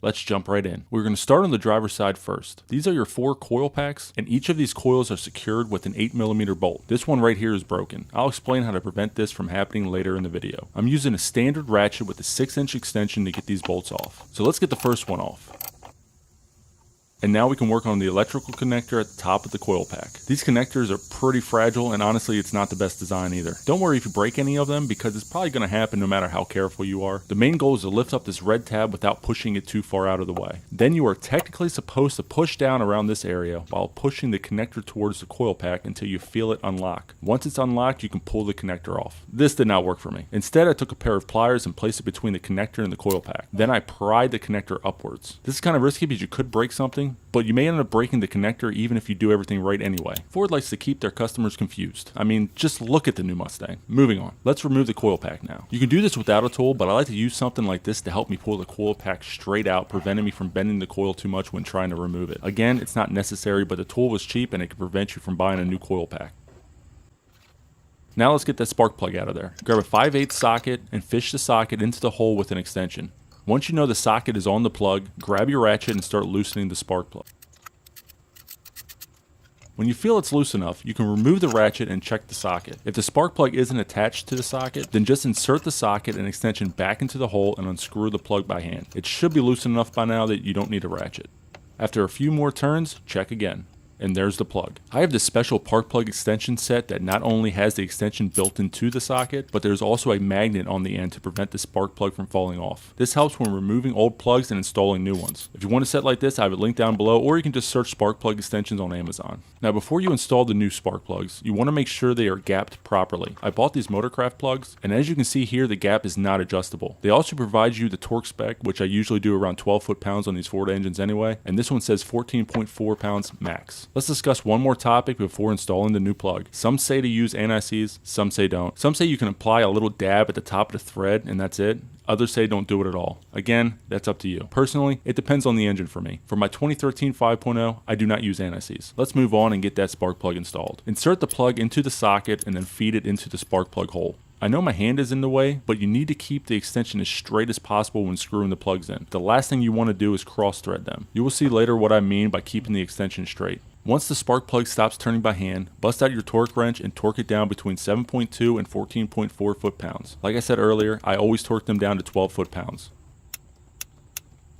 Let's jump right in. We're going to start on the driver's side first. These are your 4 coil packs, and each of these coils are secured with an 8mm bolt. This one right here is broken. I'll explain how to prevent this from happening later in the video. I'm using a standard ratchet with a 6-inch extension to get these bolts off. So let's get the first one off. And now we can work on the electrical connector at the top of the coil pack. These connectors are pretty fragile, and honestly it's not the best design either. Don't worry if you break any of them, because it's probably going to happen no matter how careful you are. The main goal is to lift up this red tab without pushing it too far out of the way. Then you are technically supposed to push down around this area while pushing the connector towards the coil pack until you feel it unlock. Once it's unlocked, you can pull the connector off. This did not work for me. Instead, I took a pair of pliers and placed it between the connector and the coil pack. Then I pried the connector upwards. This is kind of risky because you could break something, but you may end up breaking the connector even if you do everything right anyway. Ford likes to keep their customers confused. I mean, just look at the new Mustang. Moving on. Let's remove the coil pack now. You can do this without a tool, but I like to use something like this to help me pull the coil pack straight out, preventing me from bending the coil too much when trying to remove it. Again, it's not necessary, but the tool was cheap and it can prevent you from buying a new coil pack. Now let's get that spark plug out of there. Grab a 5/8 socket and fish the socket into the hole with an extension. Once you know the socket is on the plug, grab your ratchet and start loosening the spark plug. When you feel it's loose enough, you can remove the ratchet and check the socket. If the spark plug isn't attached to the socket, then just insert the socket and extension back into the hole and unscrew the plug by hand. It should be loose enough by now that you don't need a ratchet. After a few more turns, check again. And there's the plug. I have this special spark plug extension set that not only has the extension built into the socket, but there's also a magnet on the end to prevent the spark plug from falling off. This helps when removing old plugs and installing new ones. If you want a set like this, I have it linked down below, or you can just search spark plug extensions on Amazon. Now before you install the new spark plugs, you want to make sure they are gapped properly. I bought these Motorcraft plugs, and as you can see here, the gap is not adjustable. They also provide you the torque spec, which I usually do around 12 foot-pounds on these Ford engines anyway, and this one says 14.4 pounds max. Let's discuss one more topic before installing the new plug. Some say to use anti-seize, some say don't. Some say you can apply a little dab at the top of the thread and that's it. Others say don't do it at all. Again, that's up to you. Personally, it depends on the engine for me. For my 2013 5.0, I do not use anti-seize. Let's move on and get that spark plug installed. Insert the plug into the socket and then feed it into the spark plug hole. I know my hand is in the way, but you need to keep the extension as straight as possible when screwing the plugs in. The last thing you want to do is cross thread them. You will see later what I mean by keeping the extension straight. Once the spark plug stops turning by hand, bust out your torque wrench and torque it down between 7.2 and 14.4 foot-pounds. Like I said earlier, I always torque them down to 12 foot-pounds.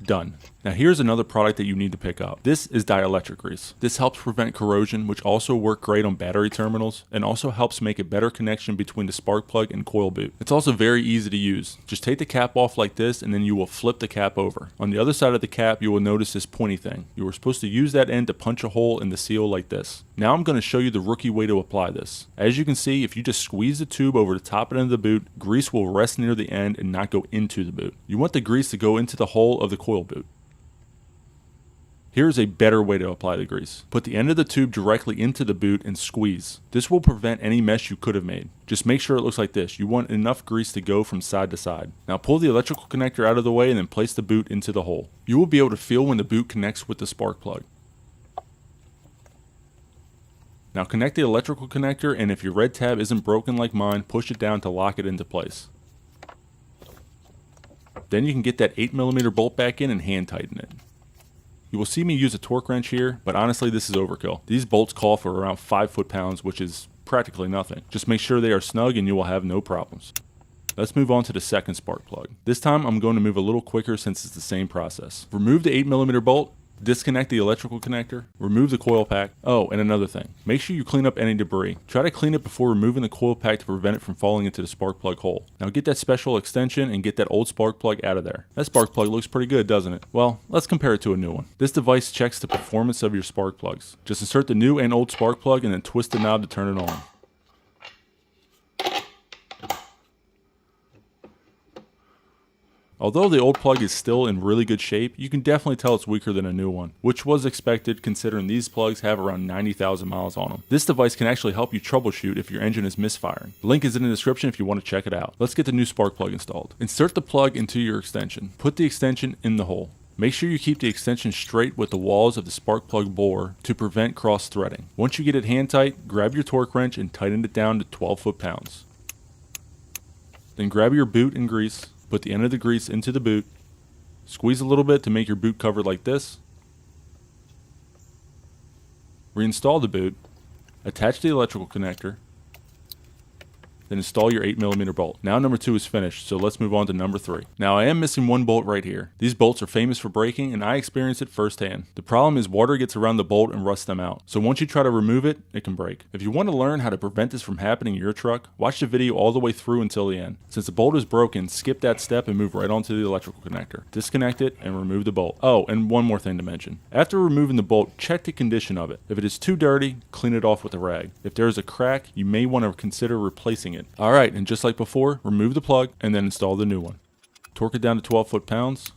Done. Now here's another product that you need to pick up. This is dielectric grease. This helps prevent corrosion, which also works great on battery terminals, and also helps make a better connection between the spark plug and coil boot. It's also very easy to use. Just take the cap off like this and then you will flip the cap over. On the other side of the cap you will notice this pointy thing. You were supposed to use that end to punch a hole in the seal like this. Now I'm going to show you the rookie way to apply this. As you can see, if you just squeeze the tube over the top end of the boot, grease will rest near the end and not go into the boot. You want the grease to go into the hole of the coil boot. Here's a better way to apply the grease. Put the end of the tube directly into the boot and squeeze. This will prevent any mess you could have made. Just make sure it looks like this. You want enough grease to go from side to side. Now pull the electrical connector out of the way and then place the boot into the hole. You will be able to feel when the boot connects with the spark plug. Now connect the electrical connector, and if your red tab isn't broken like mine, push it down to lock it into place. Then you can get that 8mm bolt back in and hand tighten it. You will see me use a torque wrench here, but honestly this is overkill. These bolts call for around 5 foot-pounds, which is practically nothing. Just make sure they are snug and you will have no problems. Let's move on to the second spark plug. This time I'm going to move a little quicker since it's the same process. Remove the 8mm bolt, disconnect the electrical connector, remove the coil pack. Oh, and another thing, make sure you clean up any debris. Try to clean it before removing the coil pack to prevent it from falling into the spark plug hole. Now get that special extension and get that old spark plug out of there. That spark plug looks pretty good, doesn't it? Well, let's compare it to a new one. This device checks the performance of your spark plugs. Just insert the new and old spark plug and then twist the knob to turn it on. Although the old plug is still in really good shape, you can definitely tell it's weaker than a new one, which was expected considering these plugs have around 90,000 miles on them. This device can actually help you troubleshoot if your engine is misfiring. The link is in the description if you want to check it out. Let's get the new spark plug installed. Insert the plug into your extension. Put the extension in the hole. Make sure you keep the extension straight with the walls of the spark plug bore to prevent cross threading. Once you get it hand tight, grab your torque wrench and tighten it down to 12 foot-pounds. Then grab your boot and grease. Put the end of the grease into the boot, Squeeze a little bit to make your boot cover like this. Reinstall the boot. Attach the electrical connector. Then install your 8mm bolt. Now number 2 is finished, so let's move on to number 3. Now I am missing one bolt right here. These bolts are famous for breaking, and I experienced it firsthand. The problem is water gets around the bolt and rusts them out. So once you try to remove it, it can break. If you want to learn how to prevent this from happening in your truck, watch the video all the way through until the end. Since the bolt is broken, skip that step and move right onto the electrical connector. Disconnect it and remove the bolt. Oh, and one more thing to mention. After removing the bolt, check the condition of it. If it is too dirty, clean it off with a rag. If there is a crack, you may want to consider replacing it. Alright, and just like before, remove the plug and then install the new one. Torque it down to 12 foot-pounds.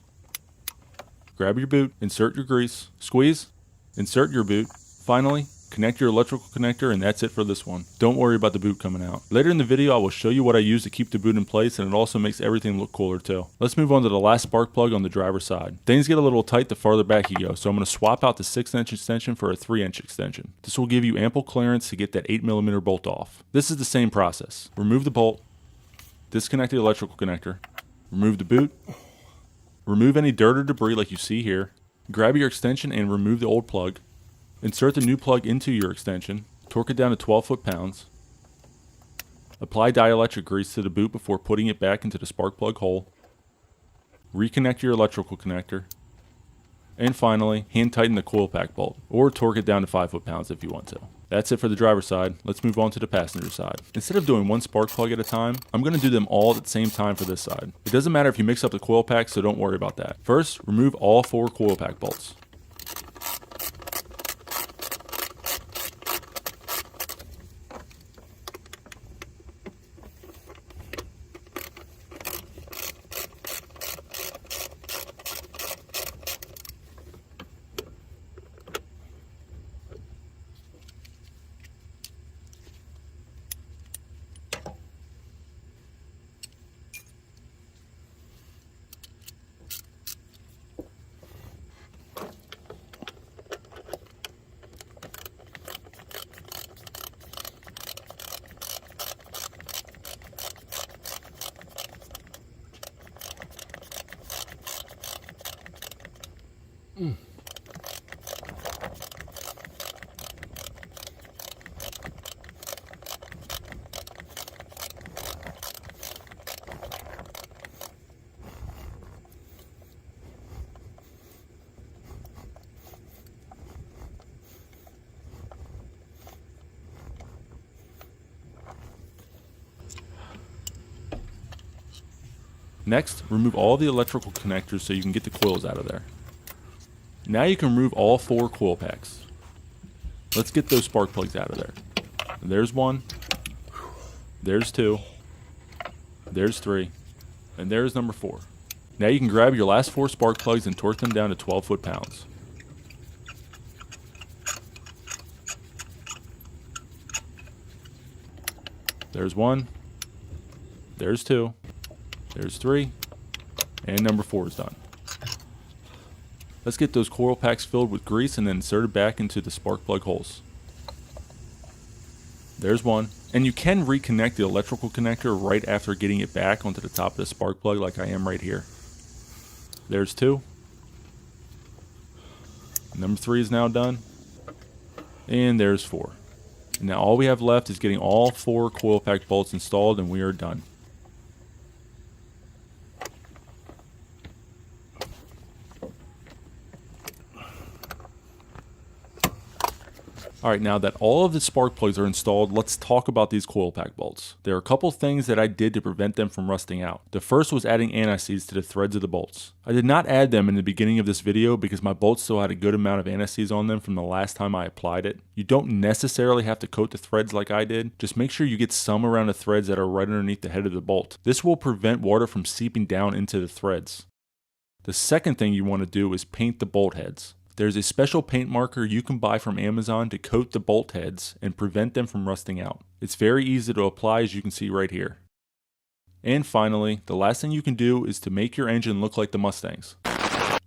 Grab your boot, insert your grease, squeeze, insert your boot. Finally, connect your electrical connector, and that's it for this one. Don't worry about the boot coming out. Later in the video, I will show you what I use to keep the boot in place, and it also makes everything look cooler too. Let's move on to the last spark plug on the driver's side. Things get a little tight the farther back you go, so I'm going to swap out the 6-inch extension for a 3-inch extension. This will give you ample clearance to get that 8mm bolt off. This is the same process. Remove the bolt, disconnect the electrical connector, remove the boot, remove any dirt or debris like you see here, grab your extension and remove the old plug, insert the new plug into your extension, torque it down to 12 foot-pounds, apply dielectric grease to the boot before putting it back into the spark plug hole, reconnect your electrical connector, and finally, hand tighten the coil pack bolt, or torque it down to 5 foot-pounds if you want to. That's it for the driver's side. Let's move on to the passenger side. Instead of doing one spark plug at a time, I'm going to do them all at the same time for this side. It doesn't matter if you mix up the coil pack, so don't worry about that. First, remove all 4 coil pack bolts. Next, remove all the electrical connectors so you can get the coils out of there. Now you can remove all 4 coil packs. Let's get those spark plugs out of there. There's 1, there's 2, there's 3, and there's number 4. Now you can grab your last 4 spark plugs and torque them down to 12 foot-pounds. There's 1, there's 2, there's 3, and number 4 is done. Let's get those coil packs filled with grease and then inserted back into the spark plug holes. There's 1, and you can reconnect the electrical connector right after getting it back onto the top of the spark plug like I am right here. There's 2. Number 3 is now done, and there's 4. And now all we have left is getting all 4 coil pack bolts installed, and we are done. Alright, now that all of the spark plugs are installed, let's talk about these coil pack bolts. There are a couple things that I did to prevent them from rusting out. The first was adding anti-seize to the threads of the bolts. I did not add them in the beginning of this video because my bolts still had a good amount of anti-seize on them from the last time I applied it. You don't necessarily have to coat the threads like I did, just make sure you get some around the threads that are right underneath the head of the bolt. This will prevent water from seeping down into the threads. The second thing you want to do is paint the bolt heads. There's a special paint marker you can buy from Amazon to coat the bolt heads and prevent them from rusting out. It's very easy to apply, as you can see right here. And finally, the last thing you can do is to make your engine look like the Mustang's.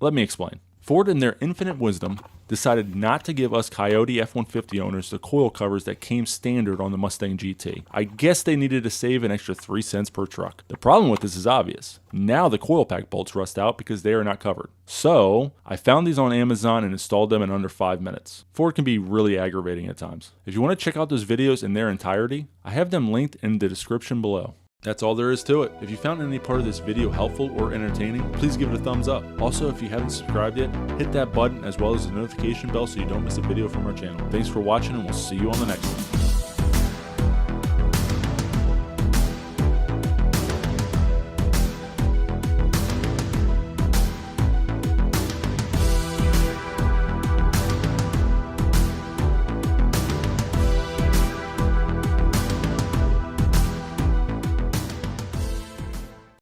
Let me explain. Ford, in their infinite wisdom, decided not to give us Coyote F-150 owners the coil covers that came standard on the Mustang GT. I guess they needed to save an extra 3 cents per truck. The problem with this is obvious. Now the coil pack bolts rust out because they are not covered. So I found these on Amazon and installed them in under 5 minutes. Ford can be really aggravating at times. If you want to check out those videos in their entirety, I have them linked in the description below. That's all there is to it. If you found any part of this video helpful or entertaining, please give it a thumbs up. Also, if you haven't subscribed yet, hit that button as well as the notification bell so you don't miss a video from our channel. Thanks for watching, and we'll see you on the next one.